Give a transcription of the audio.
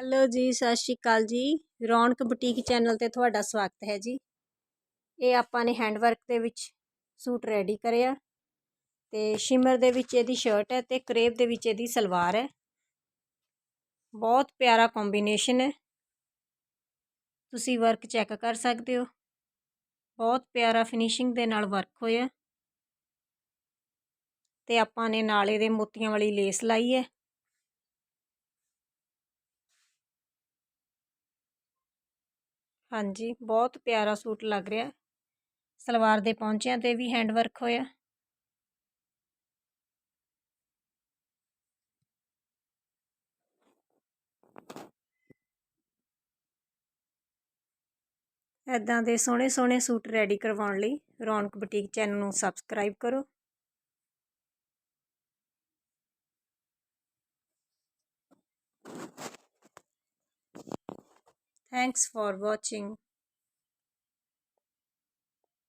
Hello ਜੀ, ਸਤਿ ਸ਼੍ਰੀ ਅਕਾਲ ਜੀ। ਰੌਣਕ ਬੁਟੀਕ ਚੈਨਲ ਤੇ ਤੁਹਾਡਾ ਸਵਾਗਤ ਹੈ ਜੀ। ਇਹ ਆਪਾਂ ਨੇ ਹੈਂਡਵਰਕ ਦੇ ਵਿੱਚ ਸੂਟ ਰੈਡੀ ਕਰਿਆ ਤੇ ਸ਼ਿਮਰ ਦੇ ਵਿੱਚ ਇਹਦੀ ਸ਼ਰਟ ਹੈ ਤੇ ਕਰੇਪ ਦੇ ਵਿੱਚ ਇਹਦੀ ਸਲਵਾਰ ਹੈ। ਬਹੁਤ ਪਿਆਰਾ ਕੰਬੀਨੇਸ਼ਨ ਹੈ, ਤੁਸੀਂ ਵਰਕ ਚੈੱਕ ਕਰ ਸਕਦੇ ਹੋ। ਬਹੁਤ ਪਿਆਰਾ ਫਿਨਿਸ਼ਿੰਗ ਦੇ ਨਾਲ ਵਰਕ ਹੋਇਆ ਤੇ ਆਪਾਂ ਨੇ ਨਾਲ ਇਹਦੇ ਮੋਤੀਆਂ ਵਾਲੀ ਲੇਸ ਲਾਈ ਹੈ। ਹਾਂਜੀ, ਬਹੁਤ ਪਿਆਰਾ ਸੂਟ ਲੱਗ ਰਿਹਾ। ਸਲਵਾਰ ਦੇ ਪੌਂਚਿਆਂ ਤੇ ਵੀ ਹੈਂਡ ਵਰਕ ਹੋਇਆ। ਇੱਦਾਂ ਦੇ ਸੋਹਣੇ ਸੋਹਣੇ ਸੂਟ ਰੈਡੀ ਕਰਵਾਉਣ ਲਈ ਰੌਣਕ ਬੁਟੀਕ ਚੈਨਲ ਨੂੰ ਸਬਸਕ੍ਰਾਈਬ ਕਰੋ। Thanks for watching.